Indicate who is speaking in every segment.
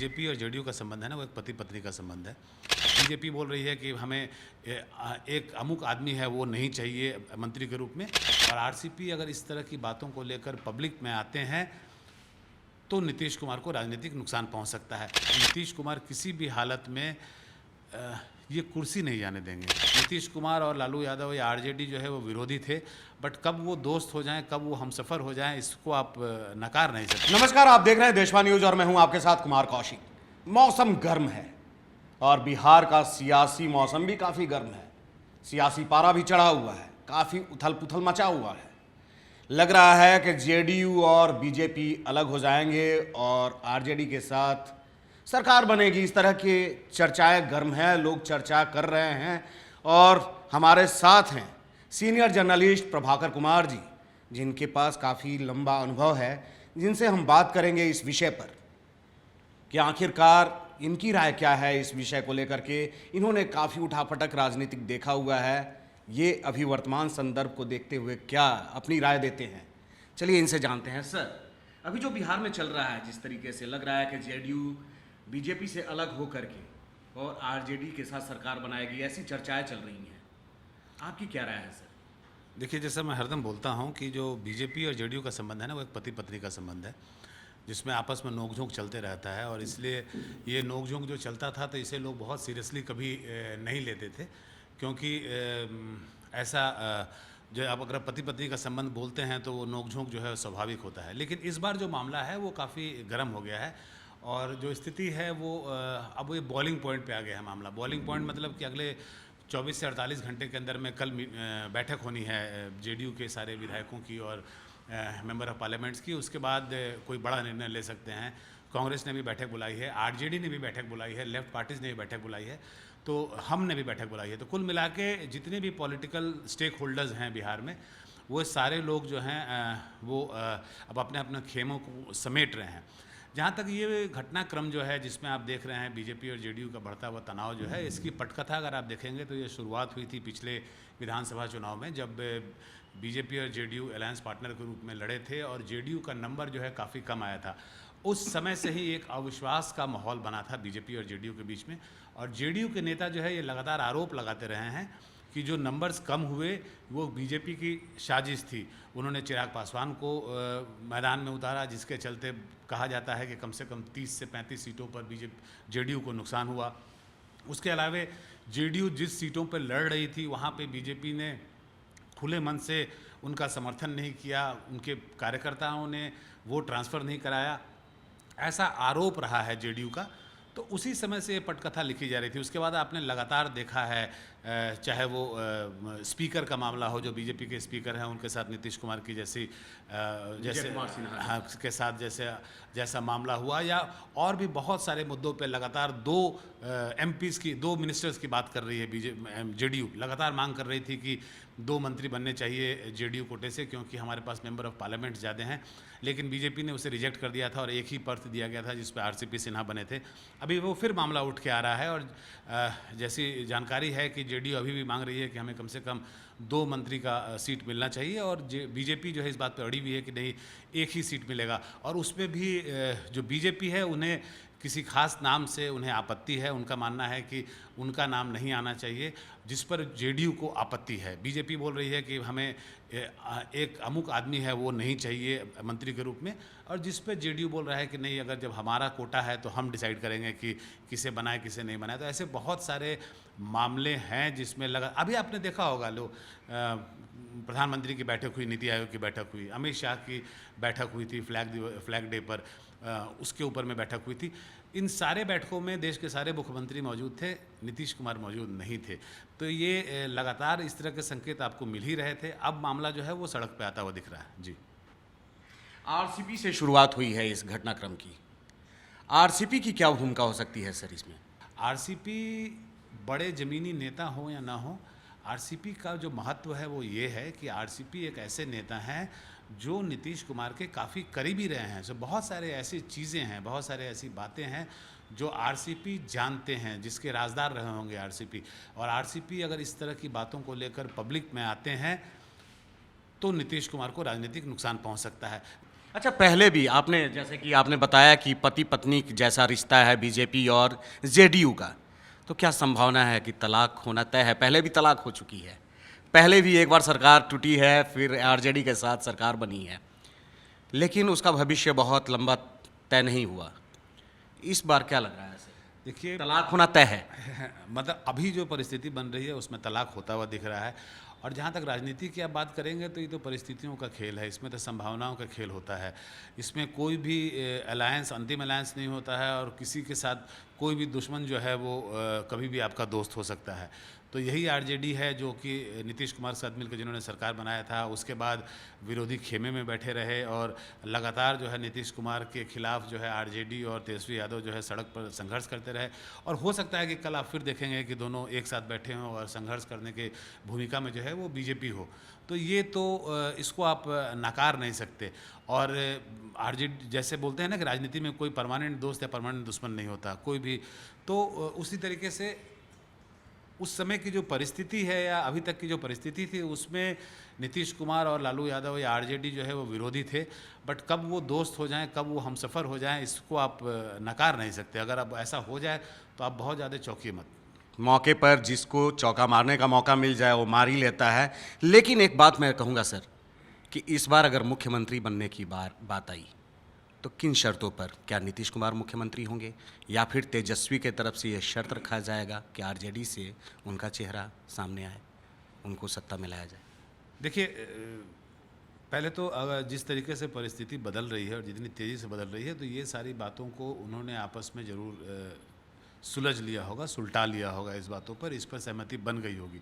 Speaker 1: BJP और JDU का संबंध है ना, वो एक पति पत्नी का संबंध है। बीजेपी बोल रही है कि हमें एक अमुक आदमी है वो नहीं चाहिए मंत्री के रूप में, और आरसीपी अगर इस तरह की बातों को लेकर पब्लिक में आते हैं तो नीतीश कुमार को राजनीतिक नुकसान पहुंच सकता है। नीतीश कुमार किसी भी हालत में ये कुर्सी नहीं जाने देंगे। नीतीश कुमार और लालू यादव या आरजेडी जो है वो विरोधी थे, बट कब वो दोस्त हो जाएं, कब वो हमसफ़र हो जाएं, इसको आप नकार नहीं सकते।
Speaker 2: नमस्कार, आप देख रहे हैं देशवा न्यूज और मैं हूं आपके साथ कुमार कौशिक। मौसम गर्म है और बिहार का सियासी मौसम भी काफी गर्म है। सियासी पारा भी चढ़ा हुआ है, काफी उथल पुथल मचा हुआ है। लग रहा है कि जेडीयू और बीजेपी अलग हो जाएंगे और आरजेडी के साथ सरकार बनेगी। इस तरह की चर्चाएं गर्म है, लोग चर्चा कर रहे हैं। और हमारे साथ हैं सीनियर जर्नलिस्ट प्रभाकर कुमार जी, जिनके पास काफ़ी लंबा अनुभव है, जिनसे हम बात करेंगे इस विषय पर कि आखिरकार इनकी राय क्या है इस विषय को लेकर के। इन्होंने काफ़ी उठापटक राजनीतिक देखा हुआ है, ये अभी वर्तमान संदर्भ को देखते हुए क्या अपनी राय देते हैं, चलिए इनसे जानते हैं। सर, अभी जो बिहार में चल रहा है, जिस तरीके से लग रहा है कि जेडीयू बीजेपी से अलग हो करके और आरजेडी के साथ सरकार बनाएगी, ऐसी चर्चाएं चल रही हैं, आपकी क्या राय है सर?
Speaker 1: देखिए, जैसा मैं हरदम बोलता हूं कि जो बीजेपी और जेडीयू का संबंध है ना, वो एक पति पत्नी का संबंध है, जिसमें आपस में नोकझोंक चलते रहता है। और इसलिए ये नोकझोंक जो चलता था तो इसे लोग बहुत सीरियसली कभी नहीं लेते थे, क्योंकि ऐसा जो अब अगर पति पत्नी का संबंध बोलते हैं तो वो नोकझोंक जो है स्वाभाविक होता है। लेकिन इस बार जो मामला है वो काफ़ी गर्म हो गया है और जो स्थिति है वो अब ये बॉइलिंग पॉइंट पे आ गया है मामला। बॉइलिंग पॉइंट मतलब कि अगले 24 से 48 घंटे के अंदर में कल बैठक होनी है जेडीयू के सारे विधायकों की और मेंबर ऑफ पार्लियामेंट्स की। उसके बाद कोई बड़ा निर्णय ले सकते हैं। कांग्रेस ने भी बैठक बुलाई है, आरजेडी ने भी बैठक बुलाई है, लेफ्ट पार्टीज ने भी बैठक बुलाई है, तो हमने भी बैठक बुलाई है। तो कुल मिला के जितने भी पॉलिटिकल स्टेक होल्डर्स हैं बिहार में, वो सारे लोग जो हैं वो अब अपने अपने खेमों को समेट रहे हैं। जहाँ तक ये घटनाक्रम जो है जिसमें आप देख रहे हैं बीजेपी और जेडीयू का बढ़ता हुआ तनाव जो है, इसकी पटकथा अगर आप देखेंगे तो ये शुरुआत हुई थी पिछले विधानसभा चुनाव में, जब बीजेपी और जेडीयू अलायंस पार्टनर के रूप में लड़े थे और जेडीयू का नंबर जो है काफ़ी कम आया था। उस समय से ही एक अविश्वास का माहौल बना था बीजेपी और जेडीयू के बीच में, और जेडीयू के नेता जो है ये लगातार आरोप लगाते रहे हैं कि जो नंबर्स कम हुए वो बीजेपी की साजिश थी। उन्होंने चिराग पासवान को मैदान में उतारा, जिसके चलते कहा जाता है कि कम से कम 30 से 35 सीटों पर जेडीयू को नुकसान हुआ। उसके अलावा जेडीयू जिस सीटों पर लड़ रही थी वहाँ पे बीजेपी ने खुले मन से उनका समर्थन नहीं किया, उनके कार्यकर्ताओं ने वो ट्रांसफ़र नहीं कराया, ऐसा आरोप रहा है जेडीयू का। तो उसी समय से ये पटकथा लिखी जा रही थी। उसके बाद आपने लगातार देखा है, चाहे वो स्पीकर का मामला हो, जो बीजेपी के स्पीकर हैं उनके साथ नीतीश कुमार की जैसे हाँ के साथ जैसा मामला हुआ, या और भी बहुत सारे मुद्दों पे लगातार दो मिनिस्टर्स की बात कर रही है जेडीयू। लगातार मांग कर रही थी कि 2 मंत्री बनने चाहिए जेडीयू कोटे से, क्योंकि हमारे पास मेंबर ऑफ पार्लियामेंट ज़्यादा हैं। लेकिन बीजेपी ने उसे रिजेक्ट कर दिया था और एक ही पर्थ दिया गया था जिस पर आरसीपी सिन्हा बने थे। अभी वो फिर मामला उठ के आ रहा है और जैसी जानकारी है कि जेडीयू अभी भी मांग रही है कि हमें कम से कम 2 मंत्री का सीट मिलना चाहिए, और बीजेपी जो है इस बात पर अड़ी हुई है कि नहीं, एक ही सीट मिलेगा। और उसमें भी जो बीजेपी है उन्हें किसी खास नाम से उन्हें आपत्ति है। उनका मानना है कि उनका नाम नहीं आना चाहिए, जिस पर जेडीयू को आपत्ति है। बीजेपी बोल रही है कि हमें एक अमुक आदमी है वो नहीं चाहिए मंत्री के रूप में, और जिस पर जेडीयू बोल रहा है कि नहीं, अगर जब हमारा कोटा है तो हम डिसाइड करेंगे कि किसे बनाए किसे नहीं बनाए। तो ऐसे बहुत सारे मामले हैं जिसमें अभी आपने देखा होगा प्रधानमंत्री की बैठक हुई, नीति आयोग की बैठक हुई, अमित शाह की बैठक हुई थी फ्लैग डे पर, उसके ऊपर में बैठक हुई थी। इन सारे बैठकों में देश के सारे मुख्यमंत्री मौजूद थे, नीतीश कुमार मौजूद नहीं थे। तो ये लगातार इस तरह के संकेत आपको मिल ही रहे थे। अब मामला जो है वो सड़क पे आता हुआ दिख रहा है। जी,
Speaker 2: आरसीपी से शुरुआत हुई है इस घटनाक्रम की। आरसीपी की क्या भूमिका हो सकती है सर इसमें?
Speaker 1: आरसीपी बड़े ज़मीनी नेता हो या ना हो, आरसीपी का जो महत्व है वो ये है कि आरसीपी एक ऐसे नेता हैं जो नीतीश कुमार के काफ़ी करीबी रहे हैं। सो बहुत सारे ऐसी चीज़ें हैं, बहुत सारे ऐसी बातें हैं जो आरसीपी जानते हैं, जिसके राजदार रहे होंगे आरसीपी। और आरसीपी अगर इस तरह की बातों को लेकर पब्लिक में आते हैं तो नीतीश कुमार को राजनीतिक नुकसान पहुंच सकता है।
Speaker 2: अच्छा, पहले भी आपने, जैसे कि आपने बताया कि पति पत्नी जैसा रिश्ता है बीजेपी और जेडीयू का, तो क्या संभावना है कि तलाक होना तय है? पहले भी तलाक हो चुकी है, पहले भी एक बार सरकार टूटी है, फिर आरजेडी के साथ सरकार बनी है, लेकिन उसका भविष्य बहुत लंबा तय नहीं हुआ। इस बार क्या लग रहा है?
Speaker 1: देखिए,
Speaker 2: तलाक होना तय है?
Speaker 1: मतलब अभी जो परिस्थिति बन रही है उसमें तलाक होता हुआ दिख रहा है। और जहाँ तक राजनीति की आप बात करेंगे तो ये तो परिस्थितियों का खेल है, इसमें तो संभावनाओं का खेल होता है। इसमें कोई भी अलायंस अंतिम अलायंस नहीं होता है, और किसी के साथ कोई भी दुश्मन जो है वो कभी भी आपका दोस्त हो सकता है। तो यही आरजेडी है जो कि नीतीश कुमार के साथ मिलकर जिन्होंने सरकार बनाया था, उसके बाद विरोधी खेमे में बैठे रहे और लगातार जो है नीतीश कुमार के खिलाफ जो है आरजेडी और तेजस्वी यादव जो है सड़क पर संघर्ष करते रहे। और हो सकता है कि कल आप फिर देखेंगे कि दोनों एक साथ बैठे हों और संघर्ष करने के भूमिका में जो है वो बीजेपी हो। तो ये तो इसको आप नकार नहीं सकते। और आरजेडी जैसे बोलते हैं ना कि राजनीति में कोई परमानेंट दोस्त या परमानेंट दुश्मन नहीं होता कोई भी, तो उसी तरीके से उस समय की जो परिस्थिति है या अभी तक की जो परिस्थिति थी उसमें नीतीश कुमार और लालू यादव या आरजेडी जो है वो विरोधी थे। बट कब वो दोस्त हो जाएं, कब वो हमसफ़र हो जाएं, इसको आप नकार नहीं सकते। अगर अब ऐसा हो जाए तो आप बहुत ज़्यादा चौंकिए मत।
Speaker 2: मौके पर जिसको चौका मारने का मौका मिल जाए वो मार ही लेता है। लेकिन एक बात मैं कहूँगा सर, कि इस बार अगर मुख्यमंत्री बनने की बात आई तो किन शर्तों पर? क्या नीतीश कुमार मुख्यमंत्री होंगे, या फिर तेजस्वी के तरफ से यह शर्त रखा जाएगा कि आरजेडी से उनका चेहरा सामने आए, उनको सत्ता में लाया जाए?
Speaker 1: देखिए, पहले तो अगर जिस तरीके से परिस्थिति बदल रही है और जितनी तेज़ी से बदल रही है, तो ये सारी बातों को उन्होंने आपस में ज़रूर सुलझ लिया होगा, सुलटा लिया होगा। इस बातों पर, इस पर सहमति बन गई होगी।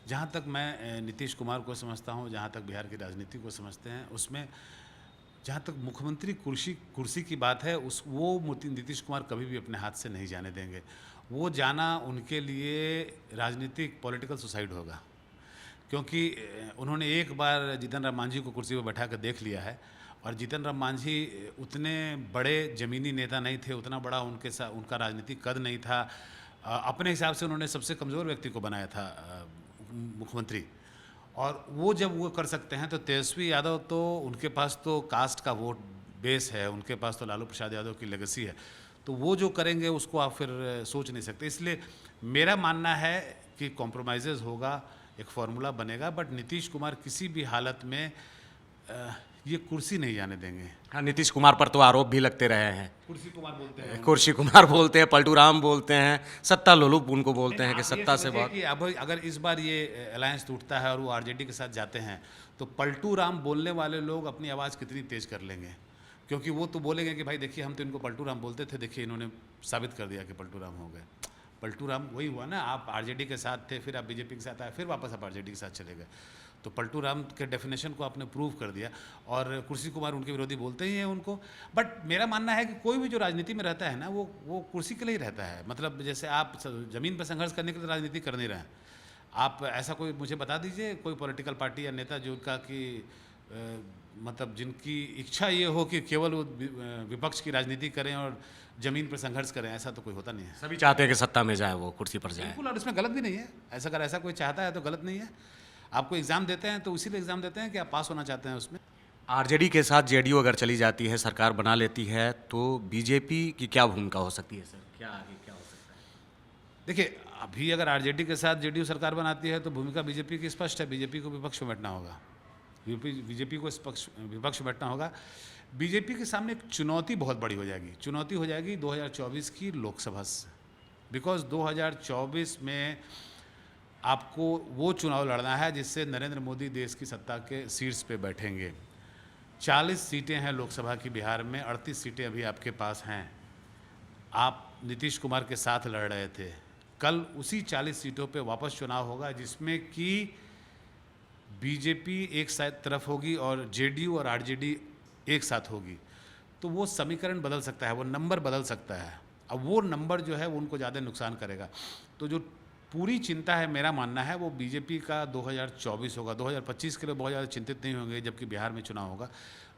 Speaker 1: जहाँ तक मैं नीतीश कुमार को समझता हूँ, जहाँ तक बिहार की राजनीति को समझते हैं, उसमें जहाँ तक मुख्यमंत्री कुर्सी की बात है, नीतीश कुमार कभी भी अपने हाथ से नहीं जाने देंगे। वो जाना उनके लिए राजनीतिक पॉलिटिकल सुसाइड होगा, क्योंकि उन्होंने एक बार जीतन राम मांझी को कुर्सी पर बैठा कर देख लिया है। और जीतन राम मांझी उतने बड़े ज़मीनी नेता नहीं थे, उतना बड़ा उनके साथ उनका राजनीतिक कद नहीं था। अपने हिसाब से उन्होंने सबसे कमज़ोर व्यक्ति को बनाया था मुख्यमंत्री। और वो जब वो कर सकते हैं तो तेजस्वी यादव तो उनके पास तो कास्ट का वोट बेस है, उनके पास तो लालू प्रसाद यादव की लेगेसी है, तो वो जो करेंगे उसको आप फिर सोच नहीं सकते। इसलिए मेरा मानना है कि कॉम्प्रोमाइज़ होगा, एक फार्मूला बनेगा, बट नीतीश कुमार किसी भी हालत में ये कुर्सी नहीं जाने देंगे।
Speaker 2: हाँ, नीतीश कुमार पर तो आरोप भी लगते रहे हैं,
Speaker 1: कुर्सी कुमार बोलते हैं,
Speaker 2: कुर्सी कुमार बोलते हैं, पलटू राम बोलते हैं, सत्ता लोलुप उनको बोलते हैं कि सत्ता से बहुत।
Speaker 1: कि अब अगर इस बार ये अलायंस टूटता है और वो आरजेडी के साथ जाते हैं, तो पलटू राम बोलने वाले लोग अपनी आवाज़ कितनी तेज़ कर लेंगे, क्योंकि वो तो बोलेंगे कि भाई देखिए हम तो इनको पलटू राम बोलते थे, देखिए इन्होंने साबित कर दिया कि पलटू राम हो गए। पलटू राम वही हुआ ना, आप आरजेडी के साथ थे, फिर आप बीजेपी के साथ आए, फिर वापस आप आरजेडी के साथ चले गए, तो पलटू राम के डेफिनेशन को आपने प्रूव कर दिया। और कुर्सी कुमार उनके विरोधी बोलते ही हैं उनको। बट मेरा मानना है कि कोई भी जो राजनीति में रहता है ना, वो कुर्सी के लिए ही रहता है। मतलब जैसे आप ज़मीन पर संघर्ष करने के लिए राजनीति कर नहीं रहे हैं, आप ऐसा कोई मुझे बता दीजिए कोई पॉलिटिकल पार्टी या नेता जो का कि मतलब जिनकी इच्छा ये हो कि केवल वो विपक्ष की राजनीति करें और ज़मीन पर संघर्ष करें, ऐसा तो कोई होता नहीं है।
Speaker 2: सभी चाहते हैं कि सत्ता में जाए, वो कुर्सी पर जाए।
Speaker 1: बिल्कुल, और इसमें गलत भी नहीं है। ऐसा अगर ऐसा कोई चाहता है तो गलत नहीं है। आपको एग्ज़ाम देते हैं तो इसीलिए एग्ज़ाम देते हैं कि आप पास होना चाहते हैं उसमें।
Speaker 2: आरजेडी के साथ जेडीयू अगर चली जाती है, सरकार बना लेती है, तो बीजेपी की क्या भूमिका हो सकती है सर? क्या आगे क्या हो सकता है?
Speaker 1: देखिए, अभी अगर आरजेडी के साथ जेडीयू सरकार बनाती है तो भूमिका बीजेपी की स्पष्ट है। बीजेपी को विपक्ष में बैठना होगा, बीजेपी को विपक्ष में बैठना होगा। बीजेपी के सामने एक चुनौती बहुत बड़ी हो जाएगी। चुनौती हो जाएगी 2024 की लोकसभा से, बिकॉज 2024 में आपको वो चुनाव लड़ना है जिससे नरेंद्र मोदी देश की सत्ता के शीर्ष पे बैठेंगे। 40 सीटें हैं लोकसभा की बिहार में, 38 सीटें अभी आपके पास हैं। आप नीतीश कुमार के साथ लड़ रहे थे, कल उसी 40 सीटों पे वापस चुनाव होगा जिसमें कि बीजेपी एक तरफ होगी और जेडीयू और आरजेडी एक साथ होगी। तो वो समीकरण बदल सकता है, वो नंबर बदल सकता है। अब वो नंबर जो है वो उनको ज़्यादा नुकसान करेगा। तो जो पूरी चिंता है, मेरा मानना है, वो बीजेपी का 2024 होगा। 2025 के लिए बहुत ज़्यादा चिंतित नहीं होंगे, जबकि बिहार में चुनाव होगा।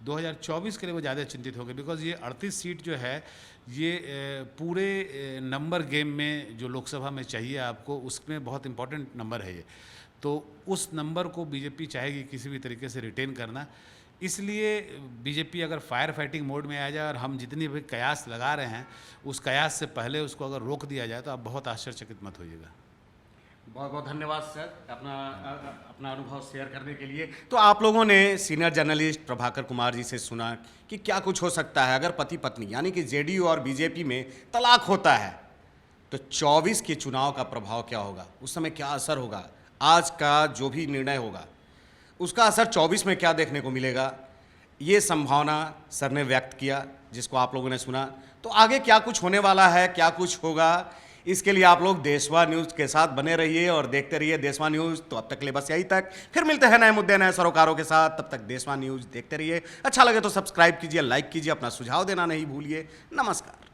Speaker 1: 2024 के लिए वो ज़्यादा चिंतित होंगे, बिकॉज ये 38 सीट जो है ये पूरे नंबर गेम में जो लोकसभा में चाहिए आपको, उसमें बहुत इंपॉर्टेंट नंबर है ये। तो उस नंबर को बीजेपी चाहेगी किसी भी तरीके से रिटेन करना। इसलिए बीजेपी अगर फायर फाइटिंग मोड में आ जाए और हम जितनी भी कयास लगा रहे हैं उस कयास से पहले उसको अगर रोक दिया जाए तो आप बहुत आश्चर्यचकित मत होइएगा।
Speaker 2: बहुत बहुत धन्यवाद सर अपना अनुभव शेयर करने के लिए। तो आप लोगों ने सीनियर जर्नलिस्ट प्रभाकर कुमार जी से सुना कि क्या कुछ हो सकता है अगर पति पत्नी यानी कि जेडीयू और बीजेपी में तलाक होता है तो 24 के चुनाव का प्रभाव क्या होगा, उस समय क्या असर होगा, आज का जो भी निर्णय होगा उसका असर 24 में क्या देखने को मिलेगा, ये संभावना सर ने व्यक्त किया जिसको आप लोगों ने सुना। तो आगे क्या कुछ होने वाला है, क्या कुछ होगा, इसके लिए आप लोग देशवा न्यूज़ के साथ बने रहिए और देखते रहिए देशवा न्यूज़। तो अब तक के लिए बस यही तक, फिर मिलते हैं नए मुद्दे नए सरोकारों के साथ। तब तक देशवा न्यूज़ देखते रहिए। अच्छा लगे तो सब्सक्राइब कीजिए, लाइक कीजिए, अपना सुझाव देना नहीं भूलिए। नमस्कार।